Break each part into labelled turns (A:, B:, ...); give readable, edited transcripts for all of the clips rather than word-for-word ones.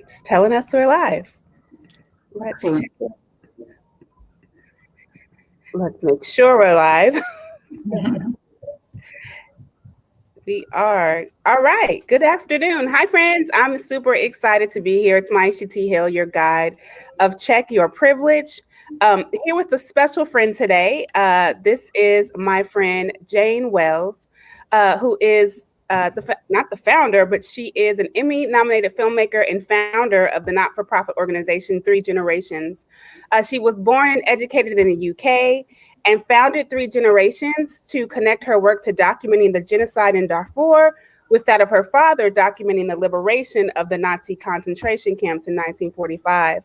A: It's telling us we're live. Let's
B: Excellent.
A: check it. Let's make sure we're live. We are. All right. Good afternoon. Hi, friends. I'm super excited to be here. It's Myisha T, your guide of Check Your Privilege. Here with a special friend today. This is my friend Jane Wells, who is not the founder, but she is an Emmy-nominated filmmaker and founder of the not-for-profit organization 3 Generations. She was born and educated in the UK and founded 3 Generations to connect her work to documenting the genocide in Darfur with that of her father documenting the liberation of the Nazi concentration camps in 1945.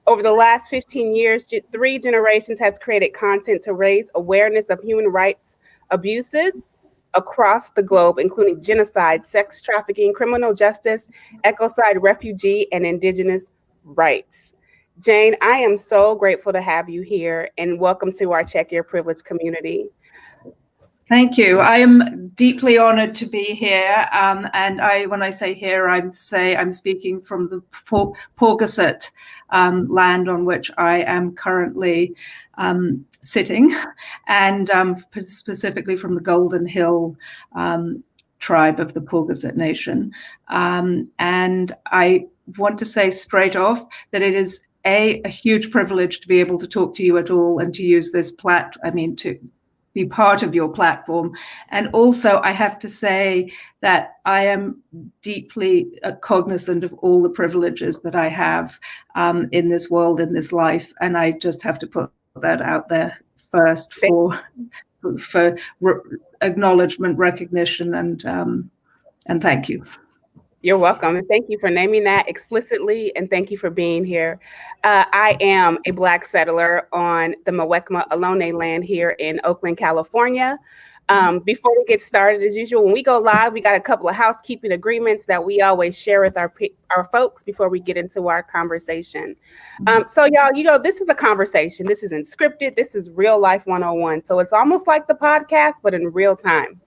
A: Over the last 15 years, 3 Generations has created content to raise awareness of human rights abuses across the globe, including genocide, sex trafficking, criminal justice, ecocide, refugee, and indigenous rights. Jane, I am so grateful to have you here, and welcome to our Check Your Privilege community.
B: Thank you. I am deeply honored to be here. And when I say here, I'm speaking from the Paugussett land on which I am currently sitting, and specifically from the Golden Hill tribe of the Paugussett Nation. And I want to say straight off that it is a huge privilege to be able to talk to you at all and to use this to be part of your platform. And also, I have to say that I am deeply cognizant of all the privileges that I have in this world, in this life. And I just have to put that out there first for acknowledgement, recognition, and thank you.
A: You're welcome. And thank you for naming that explicitly. And thank you for being here. I am a Black settler on the Muwekma Ohlone land here in Oakland, California. Before we get started, as usual, when we go live, we got a couple of housekeeping agreements that we always share with our folks before we get into our conversation. So y'all, this is a conversation. This isn't scripted. This is real life 101. So it's almost like the podcast, but in real time.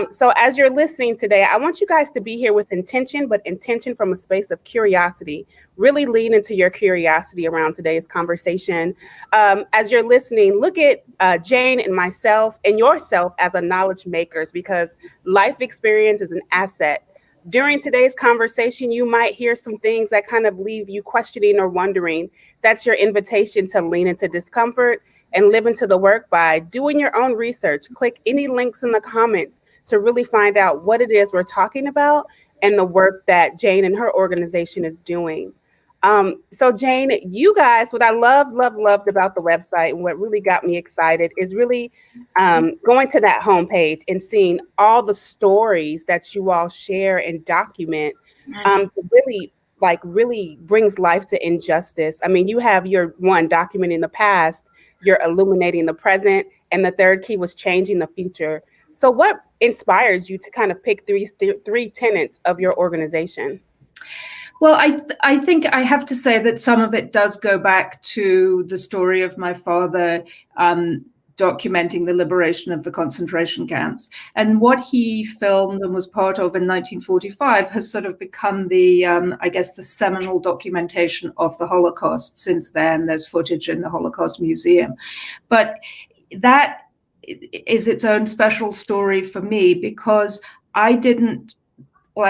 A: So as you're listening today, I want you guys to be here with intention, but intention from a space of curiosity. Really lean into your curiosity around today's conversation. As you're listening, look at Jane and myself and yourself as a knowledge makers, because life experience is an asset. During today's conversation, you might hear some things that kind of leave you questioning or wondering. That's your invitation to lean into discomfort and live into the work by doing your own research. Click any links in the comments to really find out what it is we're talking about and the work that Jane and her organization is doing. So Jane, you guys, what I loved about the website and what really got me excited is really going to that homepage and seeing all the stories that you all share and document to really brings life to injustice. I mean, you have your one documenting the past, you're illuminating the present, and the third key was changing the future. So what inspires you to kind of pick three tenets of your organization?
B: Well, I think I have to say that some of it does go back to the story of my father documenting the liberation of the concentration camps. And what he filmed and was part of in 1945 has sort of become the seminal documentation of the Holocaust. Since then, there's footage in the Holocaust Museum. But that is its own special story for me, because I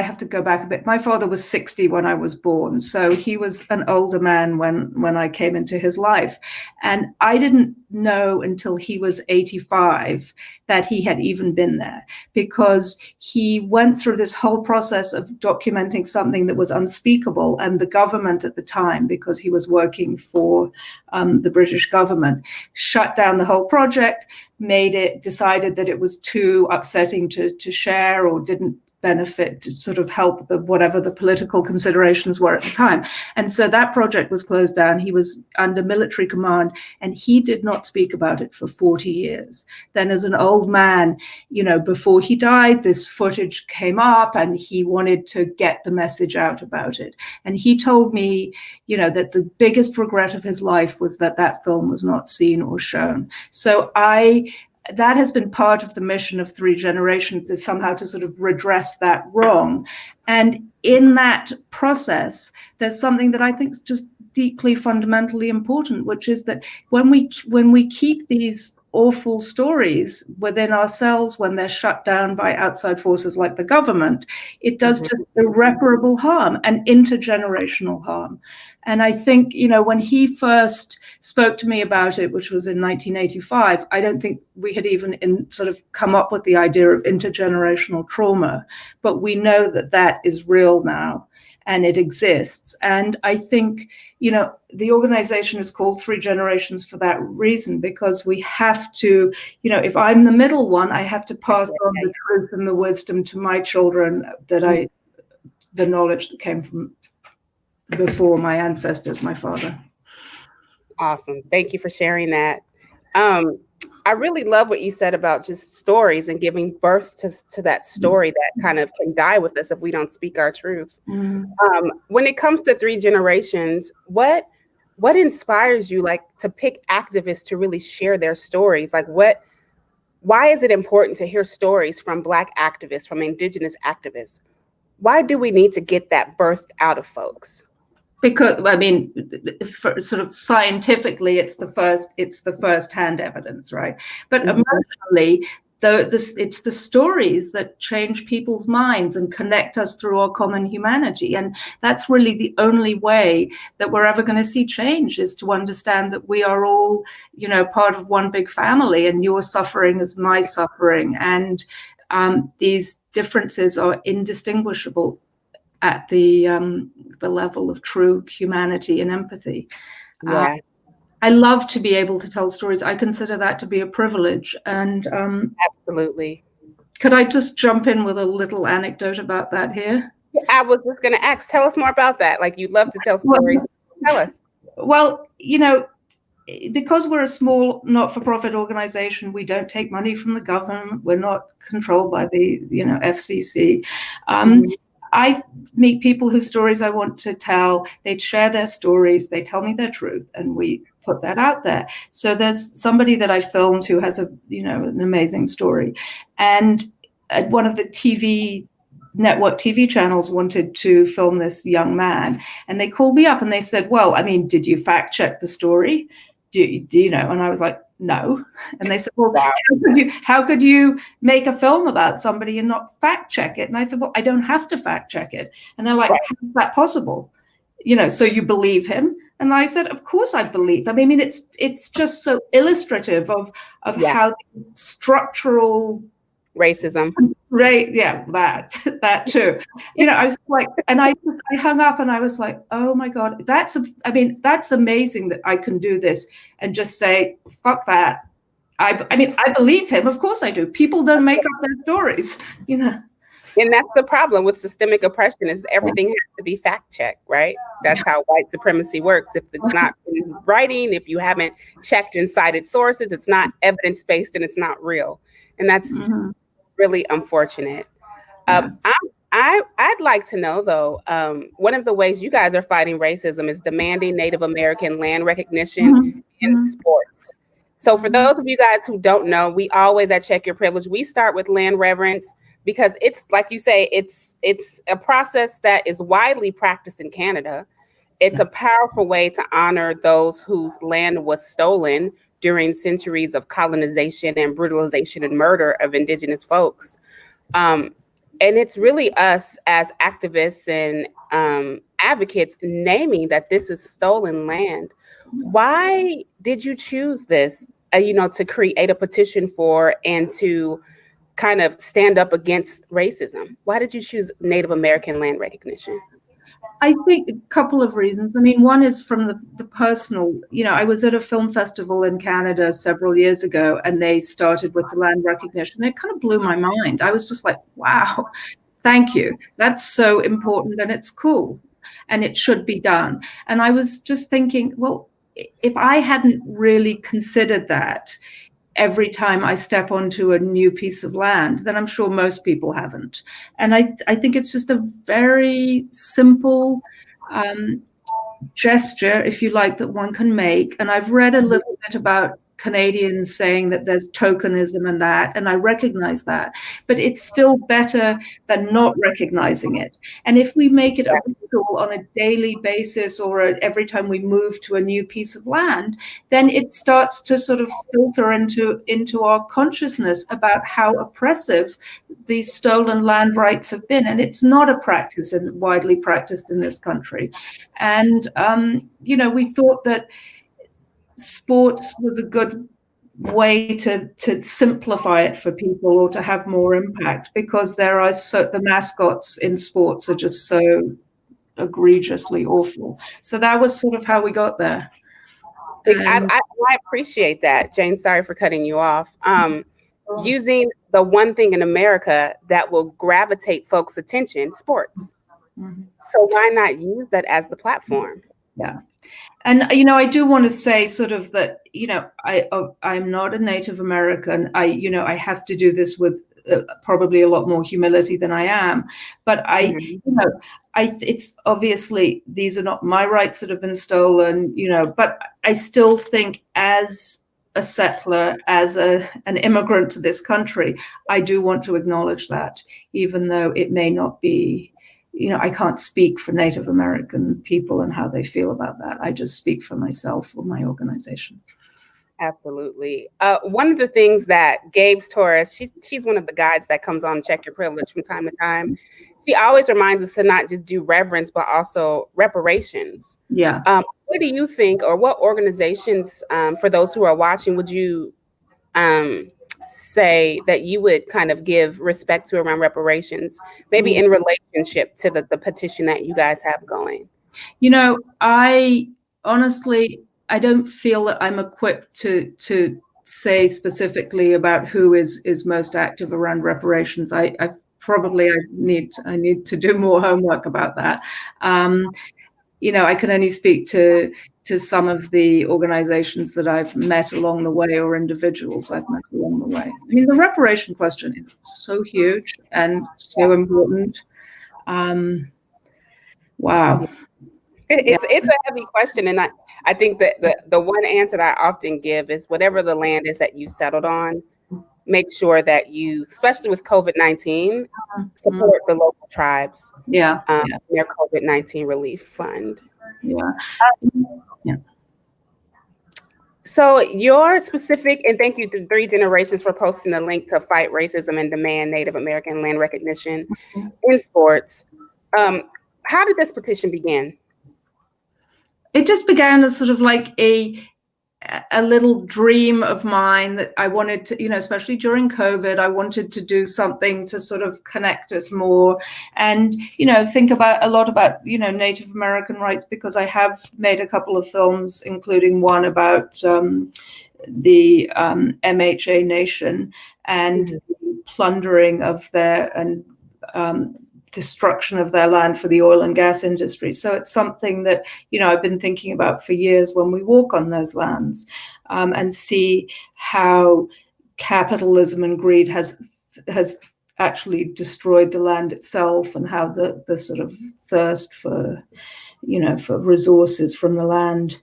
B: have to go back a bit. My father was 60 when I was born, so he was an older man when I came into his life. And I didn't know until he was 85 that he had even been there, because he went through this whole process of documenting something that was unspeakable. And the government at the time, because he was working for the British government, shut down the whole project, decided that it was too upsetting to share, or didn't benefit to sort of help whatever the political considerations were at the time. And so that project was closed down. He was under military command, and he did not speak about it for 40 years. Then as an old man, before he died, this footage came up and he wanted to get the message out about it. And he told me, that the biggest regret of his life was that film was not seen or shown. So that has been part of the mission of 3 Generations, is somehow to sort of redress that wrong. And in that process, there's something that I think is just deeply fundamentally important, which is that when we keep these awful stories within ourselves, when they're shut down by outside forces like the government, it does just irreparable harm and intergenerational harm. And I think, when he first spoke to me about it, which was in 1985, I don't think we had even sort of come up with the idea of intergenerational trauma, but we know that that is real now and it exists. And I think, the organization is called Three Generations for that reason, because we have to, if I'm the middle one, I have to pass on the truth and the wisdom to my children, the knowledge that came from before my ancestors, my father.
A: Awesome. Thank you for sharing that. I really love what you said about just stories and giving birth to that story that kind of can die with us if we don't speak our truth. When it comes to Three Generations, what inspires you, like, to pick activists to really share their stories? Like, why is it important to hear stories from Black activists, from Indigenous activists? Why do we need to get that birthed out of folks?
B: Because, sort of scientifically, it's the first-hand evidence, right? But emotionally, it's the stories that change people's minds and connect us through our common humanity. And that's really the only way that we're ever going to see change, is to understand that we are all, part of one big family, and your suffering is my suffering. And these differences are indistinguishable at the level of true humanity and empathy.
A: Yeah.
B: I love to be able to tell stories. I consider that to be a privilege. And
A: absolutely.
B: Could I just jump in with a little anecdote about that here?
A: I was just going to ask, tell us more about that. Like, you'd love to tell stories. Tell us.
B: Well, because we're a small not-for-profit organization, we don't take money from the government. We're not controlled by the, FCC. I meet people whose stories I want to tell. They share their stories. They tell me their truth, and we put that out there. So there's somebody that I filmed who has an amazing story, and one of the network TV channels wanted to film this young man, and they called me up and they said, "Well, did you fact check the story? Do you know?" And I was like, "No." And they said, "Well, wow. How could you make a film about somebody and not fact check it?" And I said, "Well, I don't have to fact check it." And they're like, right. "How is that possible? So you believe him?" And I said, "Of course I believe." It's just so illustrative of how structural
A: racism.
B: Right. Yeah, that too. I was like, and I hung up and I was like, oh my God, that's amazing that I can do this and just say, fuck that. I believe him. Of course I do. People don't make up their stories,
A: And that's the problem with systemic oppression, is everything has to be fact checked, right? That's how white supremacy works. If it's not in writing, if you haven't checked and cited sources, it's not evidence-based and it's not real. And that's really unfortunate. I'd like to know, though, one of the ways you guys are fighting racism is demanding Native American land recognition in sports. So for those of you guys who don't know, we always at Check Your Privilege, we start with land reverence, because it's, like you say, it's a process that is widely practiced in Canada. It's a powerful way to honor those whose land was stolen during centuries of colonization and brutalization and murder of Indigenous folks. And it's really us as activists and advocates naming that this is stolen land. Why did you choose this, to create a petition for and to kind of stand up against racism? Why did you choose Native American land recognition?
B: I think a couple of reasons. One is from the personal, I was at a film festival in Canada several years ago, and they started with the land recognition. It kind of blew my mind. I was just like, wow, thank you. That's so important, and it's cool, and it should be done. And I was just thinking, well, if I hadn't really considered that every time I step onto a new piece of land, then I'm sure most people haven't. And I think it's just a very simple gesture, if you like, that one can make. And I've read a little bit about Canadians saying that there's tokenism and that, and I recognize that, but it's still better than not recognizing it. And if we make it a ritual on a daily basis or every time we move to a new piece of land, then it starts to sort of filter into our consciousness about how oppressive these stolen land rights have been. And it's not a practice widely practiced in this country. And, we thought that sports was a good way to simplify it for people or to have more impact, because the mascots in sports are just so egregiously awful. So that was sort of how we got there.
A: I appreciate that, Jane. Sorry for cutting you off. Using the one thing in America that will gravitate folks' attention, sports. Mm-hmm. So why not use that as the platform?
B: Yeah. And, I do want to say sort of that, I'm not a Native American. I have to do this with probably a lot more humility than I am. But it's obviously, these are not my rights that have been stolen, but I still think as a settler, as an immigrant to this country, I do want to acknowledge that, even though it may not be, I can't speak for Native American people and how they feel about that. I just speak for myself or my organization.
A: Absolutely. One of the things that Gabe's Taurus, she's one of the guides that comes on Check Your Privilege from time to time. She always reminds us to not just do reverence, but also reparations.
B: Yeah.
A: What do you think, or what organizations, for those who are watching, would you say that you would kind of give respect to around reparations, maybe in relationship to the petition that you guys have going?
B: I honestly, I don't feel that I'm equipped to say specifically about who is most active around reparations. I need to do more homework about that. I can only speak to some of the organizations that I've met along the way, or individuals I've met along the way. I mean, the reparation question is so huge and so important. Wow.
A: It's a heavy question. And I think that the one answer that I often give is whatever the land is that you settled on, make sure that you, especially with COVID-19, support the local tribes.
B: Yeah.
A: Their COVID-19 relief fund.
B: Yeah.
A: So your specific, and thank you to 3 Generations for posting a link to Fight Racism and Demand Native American Land Recognition in Sports. How did this petition begin?
B: It just began as sort of like a little dream of mine that I wanted to, especially during COVID, I wanted to do something to sort of connect us more and, think about a lot about, Native American rights, because I have made a couple of films, including one about the MHA Nation and the plundering of their and destruction of their land for the oil and gas industry. So it's something that, I've been thinking about for years when we walk on those lands and see how capitalism and greed has actually destroyed the land itself, and how the sort of thirst for, for resources from the land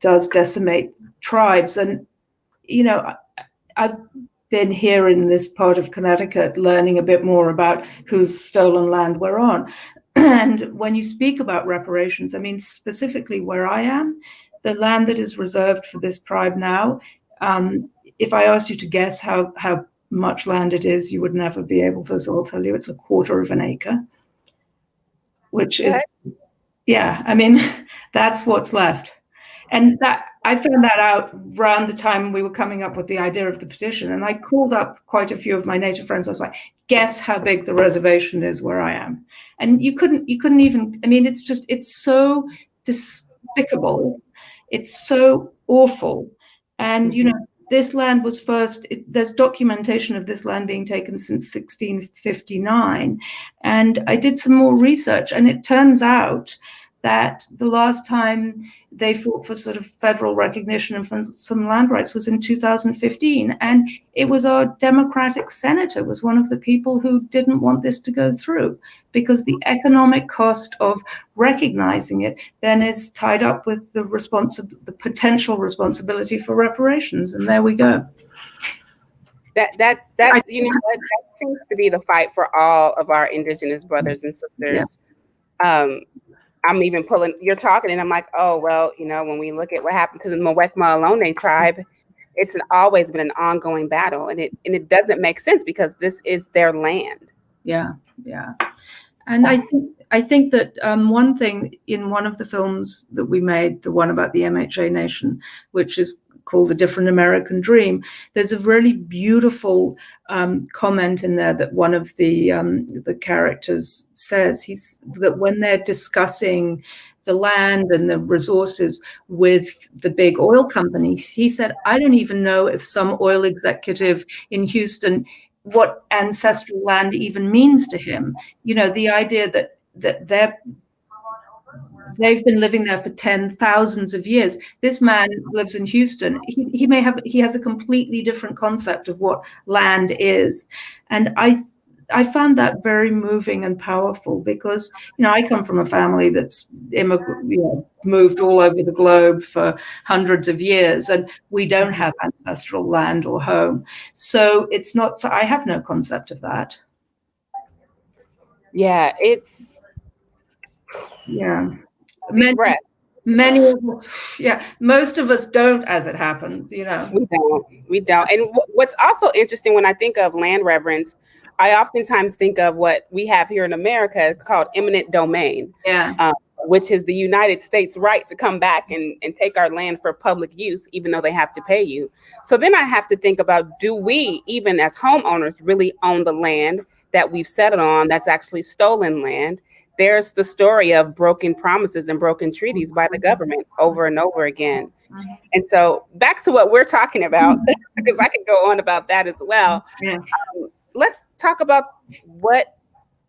B: does decimate tribes. And, I've been here in this part of Connecticut learning a bit more about whose stolen land we're on. And when you speak about reparations, I mean, specifically where I am, the land that is reserved for this tribe now, if I asked you to guess how much land it is, you would never be able to. So I'll tell you, it's 1/4 of an acre, which is, I mean, that's what's left. And that I found that out around the time we were coming up with the idea of the petition. And I called up quite a few of my Native friends. I was like, guess how big the reservation is where I am. And you couldn't even, I mean, it's so despicable. It's so awful. And, this land was first, there's documentation of this land being taken since 1659. And I did some more research, and it turns out that the last time they fought for sort of federal recognition and for some land rights was in 2015. And it was our Democratic senator was one of the people who didn't want this to go through, because the economic cost of recognizing it then is tied up with the potential responsibility for reparations. And there we go.
A: That seems to be the fight for all of our indigenous brothers and sisters. Yeah. I'm even you're talking and I'm like, oh, well, when we look at what happened to the Muwekma Ohlone tribe, it's always been an ongoing battle, and it doesn't make sense because this is their land.
B: Yeah. And I think that one thing in one of the films that we made, the one about the MHA Nation, which is called The Different American Dream, there's a really beautiful comment in there that one of the characters says. That when they're discussing the land and the resources with the big oil companies, he said, I don't even know if some oil executive in Houston, what ancestral land even means to him. The idea that they've been living there for thousands of years. This man lives in Houston. He has a completely different concept of what land is. And I found that very moving and powerful because, I come from a family that's moved all over the globe for hundreds of years, and we don't have ancestral land or home. So I have no concept of that.
A: Yeah,
B: Many of us, most of us don't, as it happens,
A: We don't. And what's also interesting when I think of land reverence, I oftentimes think of what we have here in America. It's called eminent domain, which is the United States' right to come back and take our land for public use, even though they have to pay you. So then I have to think about, do we, even as homeowners, really own the land that we've settled on that's actually stolen land? There's the story of broken promises and broken treaties by the government over and over again. And so back to what we're talking about, because I could go on about that as well.
B: Yeah.
A: Let's talk about what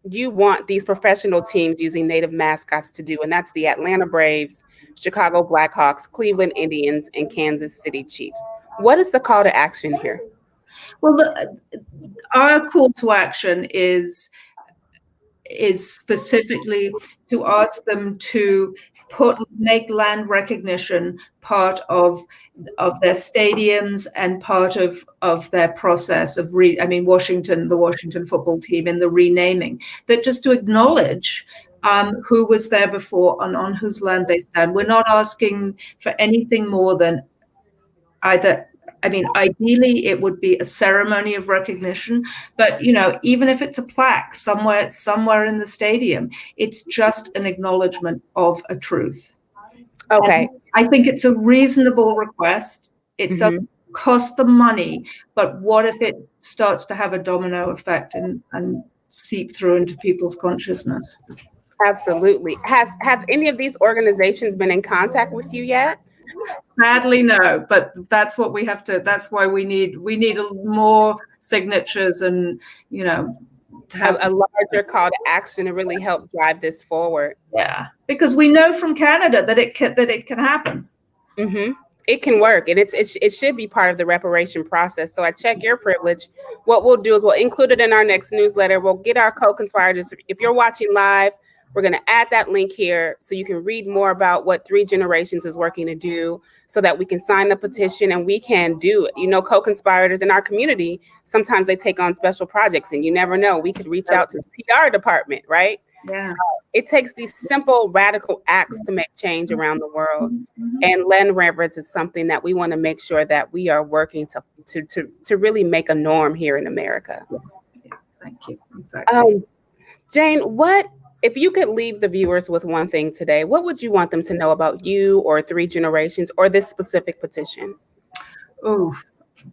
A: you want these professional teams using Native mascots to do. And that's the Atlanta Braves, Chicago Blackhawks, Cleveland Indians, and Kansas City Chiefs. What is the call to action here?
B: Well, our call to action is specifically to ask them to make land recognition part of their stadiums and part of their process of the Washington football team in the renaming, that just to acknowledge who was there before and on whose land they stand. We're not asking for anything more than ideally it would be a ceremony of recognition, but even if it's a plaque somewhere in the stadium, it's just an acknowledgement of a truth.
A: Okay.
B: And I think it's a reasonable request. It doesn't cost them money, but what if it starts to have a domino effect and seep through into people's consciousness?
A: Absolutely. Have any of these organizations been in contact with you yet?
B: Sadly, no, but that's what we have to. That's why we need more signatures and
A: to have a larger call to action to really help drive this forward.
B: Yeah, because we know from Canada that it can happen.
A: Mm-hmm. It can work, and it should be part of the reparation process. So I check your privilege. What we'll do is we'll include it in our next newsletter. We'll get our co-conspirators. If you're watching live, we're going to add that link here so you can read more about what 3 Generations is working to do so that we can sign the petition and we can do it. Co-conspirators in our community, sometimes they take on special projects and you never know. We could reach out to the PR department, right?
B: Yeah.
A: It takes these simple, radical acts to make change around the world. Mm-hmm. And land reverence is something that we want to make sure that we are working to really make a norm here in America.
B: Yeah. Thank you. Exactly.
A: Jane, if you could leave the viewers with one thing today, what would you want them to know about you or 3 Generations or this specific petition?
B: Oh,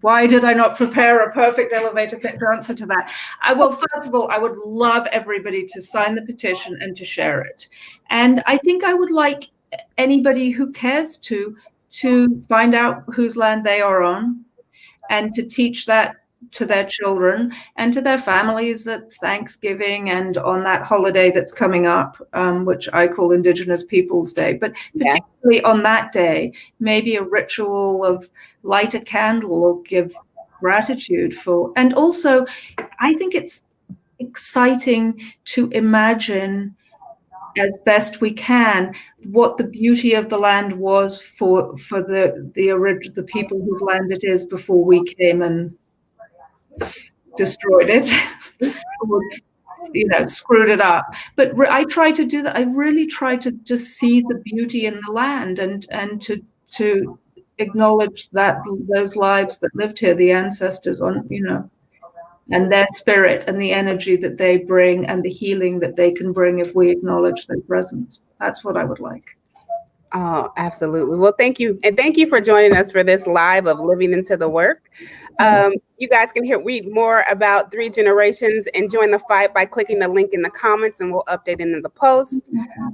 B: why did I not prepare a perfect elevator pitch answer to that? First of all, I would love everybody to sign the petition and to share it. And I think I would like anybody who cares to find out whose land they are on and to teach that to their children and to their families at Thanksgiving and on that holiday that's coming up, which I call Indigenous Peoples Day. But particularly on that day, maybe a ritual of light a candle or give gratitude for. And also, I think it's exciting to imagine as best we can what the beauty of the land was for the people whose land it is before we came and destroyed it, or, screwed it up. But I try to do that. I really try to just see the beauty in the land and to acknowledge that those lives that lived here, the ancestors and their spirit and the energy that they bring and the healing that they can bring if we acknowledge their presence. That's what I would like.
A: Oh, absolutely. Well, thank you. And thank you for joining us for this live of Living Into the Work. You guys can read more about 3 Generations and join the fight by clicking the link in the comments, and we'll update it in the post.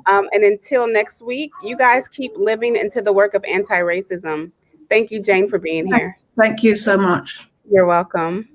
A: And until next week, you guys keep living into the work of anti-racism. Thank you, Jane, for being here.
B: Thank you so much.
A: You're welcome.